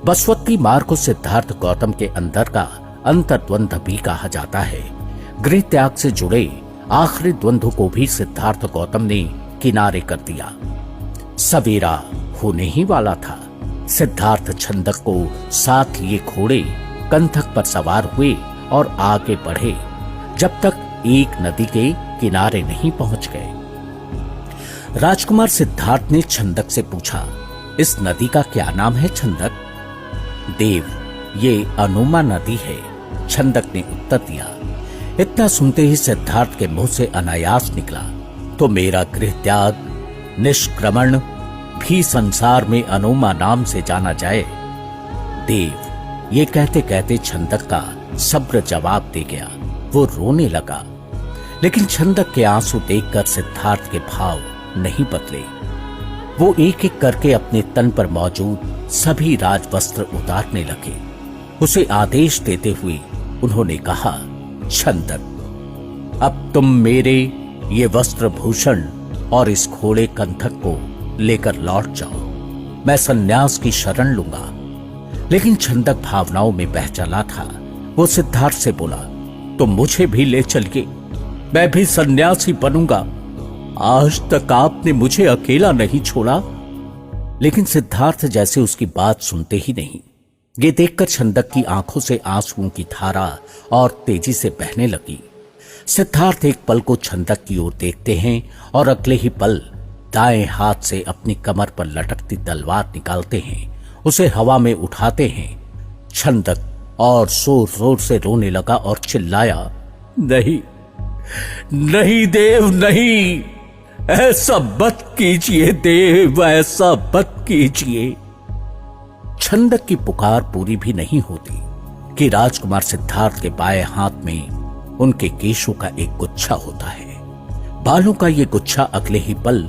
बसवत्ती मार्ग को सिद्धार्थ गौतम के अंदर का अंतर्द्वंद भी कहा जाता है। गृह त्याग से जुड़े आखिरी द्वंद्व को भी सिद्धार्थ गौतम ने किनारे कर दिया। सवेरा होने ही वाला था। सिद्धार्थ छंदक को साथ लिए घोड़े कंथक पर सवार हुए और आगे बढ़े जब तक एक नदी के किनारे नहीं पहुंच गए। राजकुमार सिद्धार्थ ने छंदक से पूछा, इस नदी का क्या नाम है छंदक? देव, ये अनुमा नदी है, छंदक ने उत्तर दिया। इतना सुनते ही सिद्धार्थ के मुंह से अनायास निकला, तो मेरा गृह त्याग निष्क्रमण भी संसार में अनुमा नाम से जाना जाए। देव, ये कहते कहते छंदक का सब्र जवाब दे गया। वो रोने लगा, लेकिन छंदक के आंसू देखकर सिद्धार्थ के भाव नहीं बदले। वो एक एक करके अपने तन पर मौजूद सभी राजवस्त्र उतारने लगे। उसे आदेश देते हुए उन्होंने कहा, छंदक, अब तुम मेरे ये वस्त्र भूषण और इस घोड़े कंथक को लेकर लौट जाओ। मैं सन्यास की शरण लूंगा। लेकिन छंदक भावनाओं में बह चला था। वो सिद्धार्थ से बोला, तो मुझे भी ले चलिए, मैं भी सन्यासी बनूंगा। आज तक आपने मुझे अकेला नहीं छोड़ा। लेकिन सिद्धार्थ जैसे उसकी बात सुनते ही नहीं। ये देखकर छंदक की आंखों से आंसुओं की धारा और तेजी से बहने लगी। सिद्धार्थ एक पल को छंदक की ओर देखते हैं और अगले ही पल दाएं हाथ से अपनी कमर पर लटकती तलवार निकालते हैं, उसे हवा में उठाते हैं। छंदक और जोर जोर से रोने लगा और चिल्लाया, नहीं नहीं देव, नहीं, ऐसा मत कीजिए देव, ऐसा मत कीजिए। छंदक की पुकार पूरी भी नहीं होती कि राजकुमार सिद्धार्थ के बाएं हाथ में उनके केशों का एक गुच्छा होता है। बालों का ये गुच्छा अगले ही पल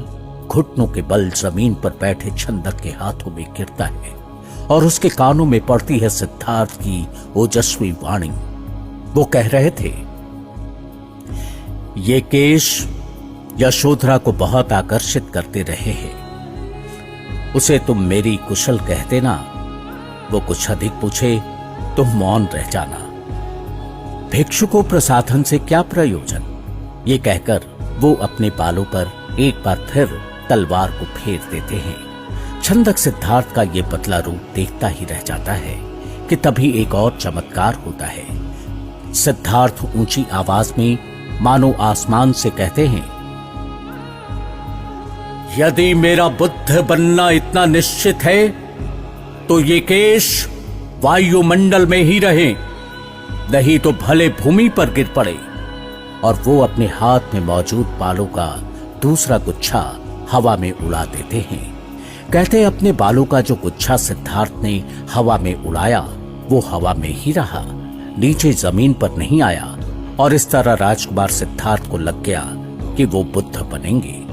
घुटनों के बल जमीन पर बैठे छंदक के हाथों में गिरता है और उसके कानों में पड़ती है सिद्धार्थ की ओजस्वी वाणी। वो कह रहे थे, ये केश यशोधरा को बहुत आकर्षित करते रहे हैं। उसे तुम मेरी कुशल कह देना, वो कुछ अधिक पूछे तुम मौन रह जाना। भिक्षु को प्रसाधन से क्या प्रयोजन? ये कहकर वो अपने बालों पर एक बार फिर तलवार को फेर देते हैं। छंदक सिद्धार्थ का ये पतला रूप देखता ही रह जाता है कि तभी एक और चमत्कार होता है। सिद्धार्थ ऊंची आवाज में मानो आसमान से कहते हैं, यदि मेरा बुद्ध बनना इतना निश्चित है तो ये केश वायुमंडल में ही रहे, नहीं तो भले भूमि पर गिर पड़े। और वो अपने हाथ में मौजूद बालों का दूसरा गुच्छा हवा में उड़ा देते हैं। कहते अपने बालों का जो गुच्छा सिद्धार्थ ने हवा में उड़ाया वो हवा में ही रहा, नीचे जमीन पर नहीं आया। और इस तरह राजकुमार सिद्धार्थ को लग गया कि वो बुद्ध बनेंगे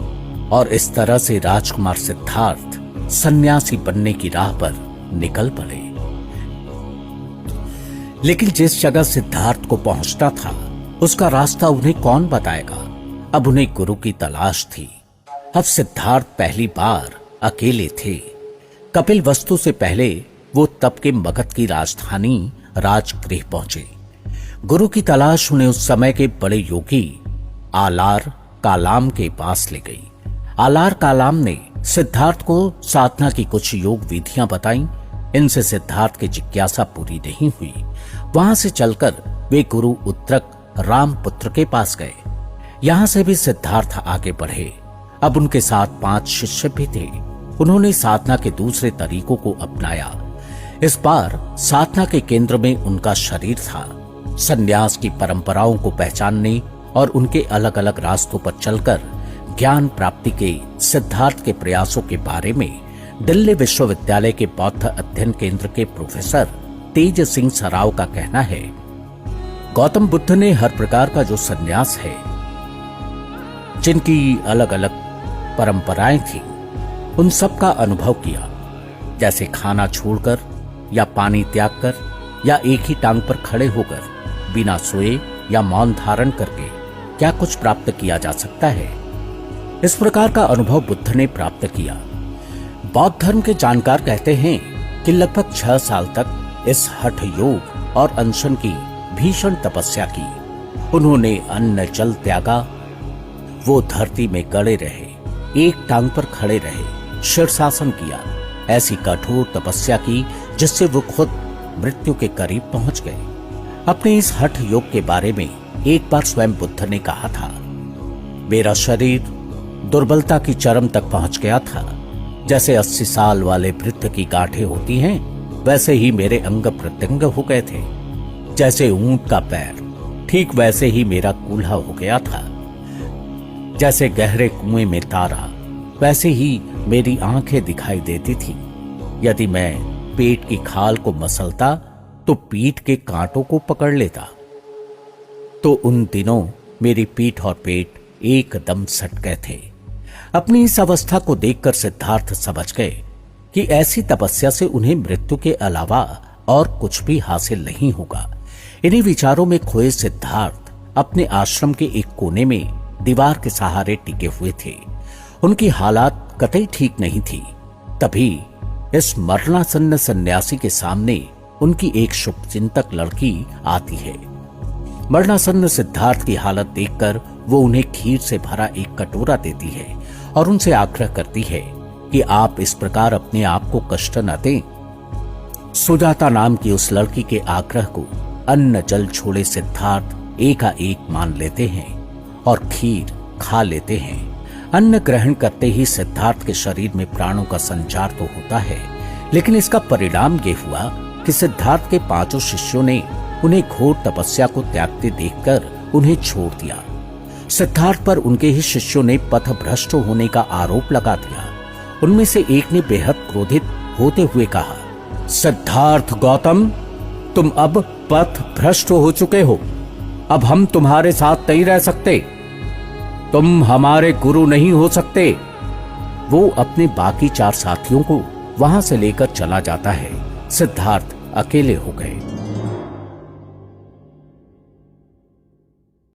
और इस तरह से राजकुमार सिद्धार्थ सन्यासी बनने की राह पर निकल पड़े। लेकिन जिस जगह सिद्धार्थ को पहुंचना था उसका रास्ता उन्हें कौन बताएगा? अब उन्हें गुरु की तलाश थी। अब सिद्धार्थ पहली बार अकेले थे। कपिल वस्तु से पहले वो तब के मगध की राजधानी राजगृह पहुंचे। गुरु की तलाश उन्हें उस समय के बड़े योगी आलार कालाम के पास ले गई। आलार कालाम ने सिद्धार्थ को साधना की कुछ योग विधियां बताईं। इनसे सिद्धार्थ की जिज्ञासा पूरी नहीं हुई। वहां से चलकर वे गुरु उत्तरक रामपुत्र के पास गए। यहां से भी सिद्धार्थ आगे बढ़े। अब उनके साथ 5 शिष्य भी थे। उन्होंने साधना के दूसरे तरीकों को अपनाया। इस बार साधना के केंद्र में उनका शरीर था। संन्यास की परंपराओं को पहचानने और उनके अलग अलग रास्तों पर चलकर ज्ञान प्राप्ति के सिद्धार्थ के प्रयासों के बारे में दिल्ली विश्वविद्यालय के बौद्ध अध्ययन केंद्र के प्रोफेसर तेज सिंह सराव का कहना है, गौतम बुद्ध ने हर प्रकार का जो संन्यास है, जिनकी अलग अलग परंपराएं थी, उन सब का अनुभव किया। जैसे खाना छोड़कर या पानी त्याग कर या एक ही टांग पर खड़े होकर बिना सोए या मौन धारण करके क्या कुछ प्राप्त किया जा सकता है। इस प्रकार का अनुभव बुद्ध ने प्राप्त किया। बौद्ध धर्म के जानकार कहते हैं कि लगभग 6 साल तक इस हठ योग और अनशन की भीषण तपस्या की। उन्होंने अन्न जल त्यागा, वो धरती में गड़े रहे, एक टांग पर खड़े रहे, शीर्षासन किया, ऐसी कठोर तपस्या की जिससे वो खुद मृत्यु के करीब पहुंच गए। अपने इस हठ योग के बारे में एक बार स्वयं बुद्ध ने कहा था, मेरा शरीर दुर्बलता की चरम तक पहुंच गया था। जैसे 80 साल वाले वृद्ध की गांठें होती हैं, वैसे ही मेरे अंग प्रत्यंग हो गए थे। जैसे ऊंट का पैर, ठीक वैसे ही मेरा कूल्हा हो गया था। जैसे गहरे कुएं में तारा, वैसे ही मेरी आंखें दिखाई देती थी। यदि मैं पेट की खाल को मसलता तो पीठ के कांटों को पकड़ लेता। तो उन दिनों मेरी पीठ और पेट एकदम सट गए थे। अपनी इस अवस्था को देखकर सिद्धार्थ समझ गए कि ऐसी तपस्या से उन्हें मृत्यु के अलावा और कुछ भी हासिल नहीं होगा। इन्हीं विचारों में खोए सिद्धार्थ अपने आश्रम के एक कोने में दीवार के सहारे टिके हुए थे। उनकी हालात कतई ठीक नहीं थी। तभी इस मरणासन्न सन्यासी के सामने उनकी एक शुभचिंतक लड़की आती है। मरणासन्न सिद्धार्थ की हालत देखकर वो उन्हें खीर से भरा एक कटोरा देती है और उनसे आग्रह करती है कि आप इस प्रकार अपने आप को कष्ट न दें। सुजाता नाम की उस लड़की के आग्रह को अन्न जल छोड़े सिद्धार्थ एकाएक मान लेते हैं और खीर खा लेते हैं। अन्न ग्रहण करते ही सिद्धार्थ के शरीर में प्राणों का संचार तो होता है, लेकिन इसका परिणाम ये हुआ कि सिद्धार्थ के 5 शिष्यों ने उन्हें घोर तपस्या को त्यागते देखकर उन्हें छोड़ दिया। सिद्धार्थ पर उनके ही शिष्यों ने पथ भ्रष्ट होने का आरोप लगा दिया। उनमें से एक ने बेहद क्रोधित होते हुए कहा, सिद्धार्थ गौतम, तुम अब पथ भ्रष्ट हो चुके हो। अब हम तुम्हारे साथ नहीं रह सकते। तुम हमारे गुरु नहीं हो सकते। वो अपने बाकी 4 साथियों को वहां से लेकर चला जाता है। सिद्धार्थ अकेले हो गए।